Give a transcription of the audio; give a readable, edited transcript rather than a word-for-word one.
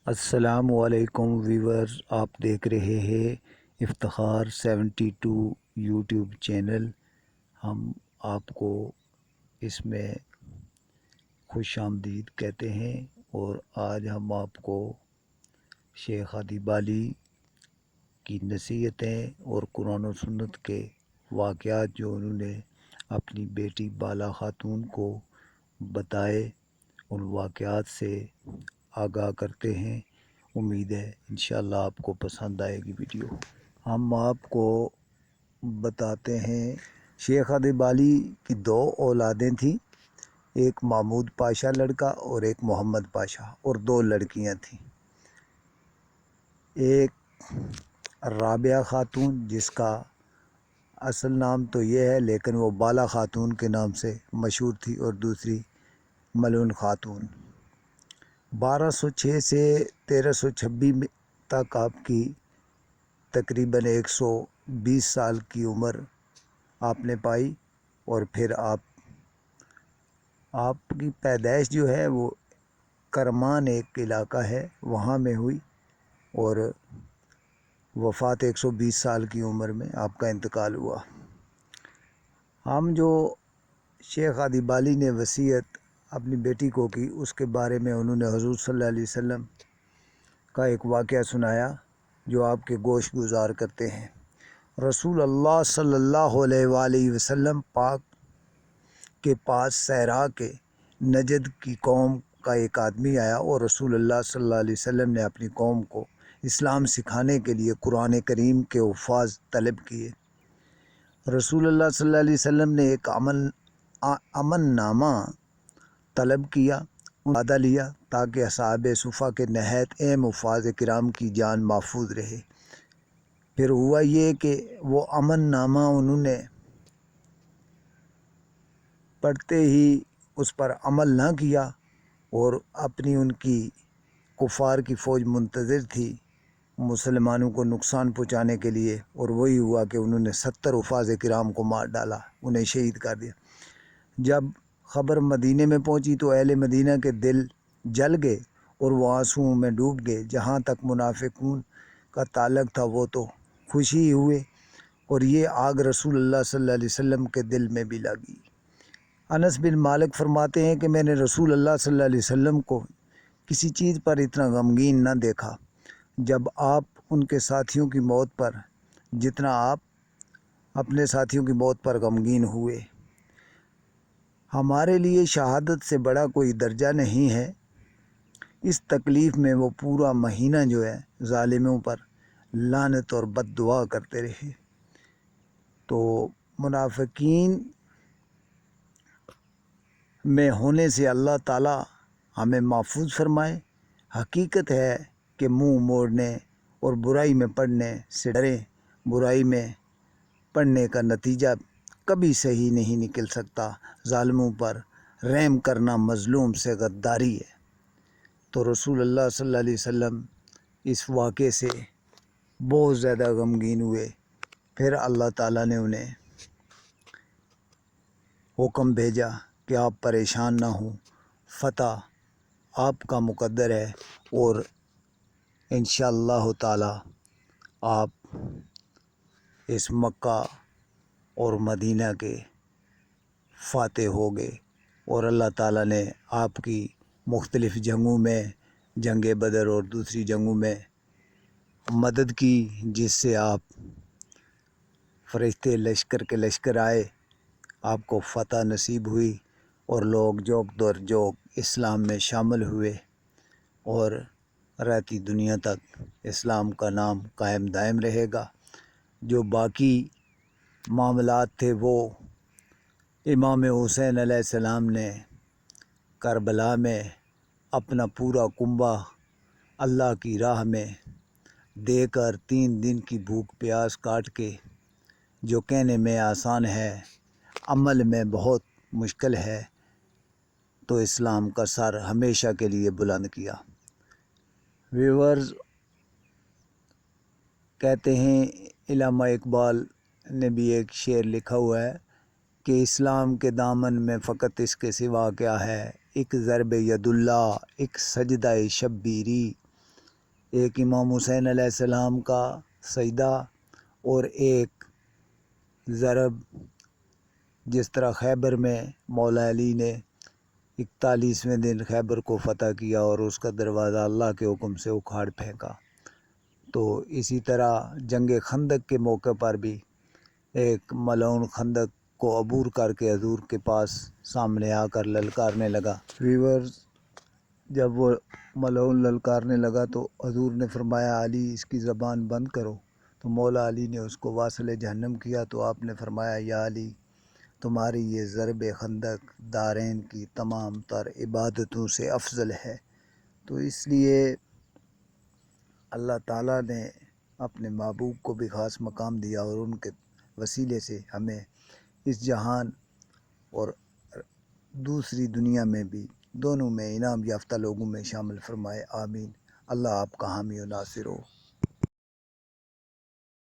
السلام علیکم ویورز، آپ دیکھ رہے ہیں افتخار 72 یوٹیوب چینل۔ ہم آپ کو اس میں خوش آمدید کہتے ہیں، اور آج ہم آپ کو شیخ ہادی بالی کی نصیحتیں اور قرآن و سنت کے واقعات جو انہوں نے اپنی بیٹی بالا خاتون کو بتائے، ان واقعات سے آگاہ کرتے ہیں۔ امید ہے انشاءاللہ آپ کو پسند آئے گی ویڈیو۔ ہم آپ کو بتاتے ہیں، شیخ ہادی بالی کی 2 اولادیں تھیں، ایک محمود پاشا لڑکا اور ایک محمد پاشا، اور 2 لڑکیاں تھیں۔ ایک رابعہ خاتون، جس کا اصل نام تو یہ ہے لیکن وہ بالا خاتون کے نام سے مشہور تھی، اور دوسری ملون خاتون۔ 1206 سے 1326 تک آپ کی تقریباً 120 سال کی عمر آپ نے پائی، اور پھر آپ کی پیدائش جو ہے وہ کرمان ایک علاقہ ہے وہاں میں ہوئی، اور وفات 120 سال کی عمر میں آپ کا انتقال ہوا۔ ہم جو شیخ ہادی بالی نے وصیت اپنی بیٹی کو کی، اس کے بارے میں انہوں نے حضور صلی اللہ علیہ وسلم کا ایک واقعہ سنایا جو آپ کے گوش گزار کرتے ہیں۔ رسول اللہ صلی اللہ علیہ وآلہ وسلم پاک کے پاس صحرا کے نجد کی قوم کا ایک آدمی آیا، اور رسول اللہ صلی اللہ علیہ وسلم نے اپنی قوم کو اسلام سکھانے کے لیے قرآن کریم کے الفاظ طلب کیے۔ رسول اللہ صلی اللہ علیہ وسلم نے ایک امن نامہ طلب کیا، وعدہ لیا تاکہ اصحاب صفہ کے نہایت اہم حفاظ کرام کی جان محفوظ رہے۔ پھر ہوا یہ کہ وہ امن نامہ انہوں نے پڑھتے ہی اس پر عمل نہ کیا، اور ان کی کفار کی فوج منتظر تھی مسلمانوں کو نقصان پہنچانے کے لیے، اور وہی ہوا کہ انہوں نے 70 حفاظ کرام کو مار ڈالا، انہیں شہید کر دیا۔ جب خبر مدینے میں پہنچی تو اہل مدینہ کے دل جل گئے اور وہ آنسوؤں میں ڈوب گئے۔ جہاں تک منافقون کا تعلق تھا وہ تو خوشی ہوئے، اور یہ آگ رسول اللہ صلی اللہ علیہ وسلم کے دل میں بھی لگی۔ انس بن مالک فرماتے ہیں کہ میں نے رسول اللہ صلی اللہ علیہ وسلم کو کسی چیز پر اتنا غمگین نہ دیکھا جب آپ ان کے ساتھیوں کی موت پر جتنا آپ اپنے ساتھیوں کی موت پر غمگین ہوئے۔ ہمارے لیے شہادت سے بڑا کوئی درجہ نہیں ہے۔ اس تکلیف میں وہ پورا مہینہ جو ہے ظالموں پر لعنت اور بد دعا کرتے رہے۔ تو منافقین میں ہونے سے اللہ تعالی ہمیں محفوظ فرمائے۔ حقیقت ہے کہ منہ موڑنے اور برائی میں پڑنے سے ڈریں۔ برائی میں پڑنے کا نتیجہ کبھی صحیح نہیں نکل سکتا۔ ظالموں پر رحم کرنا مظلوم سے غداری ہے۔ تو رسول اللہ صلی اللہ علیہ وسلم اس واقعے سے بہت زیادہ غمگین ہوئے۔ پھر اللہ تعالیٰ نے انہیں حکم بھیجا کہ آپ پریشان نہ ہوں، فتح آپ کا مقدر ہے، اور انشاءاللہ تعالی آپ اس مکہ اور مدینہ کے فاتح ہو گئے، اور اللہ تعالیٰ نے آپ کی مختلف جنگوں میں، جنگ بدر اور دوسری جنگوں میں مدد کی، جس سے آپ فرشتے لشکر کے لشکر آئے، آپ کو فتح نصیب ہوئی، اور لوگ جوک در جوک اسلام میں شامل ہوئے، اور رہتی دنیا تک اسلام کا نام قائم دائم رہے گا۔ جو باقی معاملات تھے وہ امام حسین علیہ السلام نے کربلا میں اپنا پورا کنبہ اللہ کی راہ میں دے کر 3 دن کی بھوک پیاس کاٹ کے، جو کہنے میں آسان ہے عمل میں بہت مشکل ہے، تو اسلام کا سر ہمیشہ کے لیے بلند کیا۔ ویورز کہتے ہیں، علامہ اقبال نے بھی ایک شعر لکھا ہوا ہے کہ اسلام کے دامن میں فقط اس کے سوا کیا ہے، ایک ضرب ید اللہ، ایک سجدہ شبیری، ایک امام حسین علیہ السلام کا سجدہ اور ایک ضرب، جس طرح خیبر میں مولا علی نے 41ویں دن خیبر کو فتح کیا اور اس کا دروازہ اللہ کے حکم سے اکھاڑ پھینکا، تو اسی طرح جنگ خندق کے موقع پر بھی ایک ملعون خندق کو عبور کر کے حضور کے پاس سامنے آ کر للکارنے لگا۔ ویورز، جب وہ ملعون للکارنے لگا تو حضور نے فرمایا علی اس کی زبان بند کرو، تو مولا علی نے اس کو واصل جہنم کیا، تو آپ نے فرمایا یا علی تمہاری یہ ضرب خندق دارین کی تمام تر عبادتوں سے افضل ہے۔ تو اس لیے اللہ تعالیٰ نے اپنے محبوب کو بھی خاص مقام دیا اور ان کے وسیلے سے ہمیں اس جہان اور دوسری دنیا میں بھی دونوں میں انعام یافتہ لوگوں میں شامل فرمائے، آمین۔ اللہ آپ کا حامی و ناصر ہو۔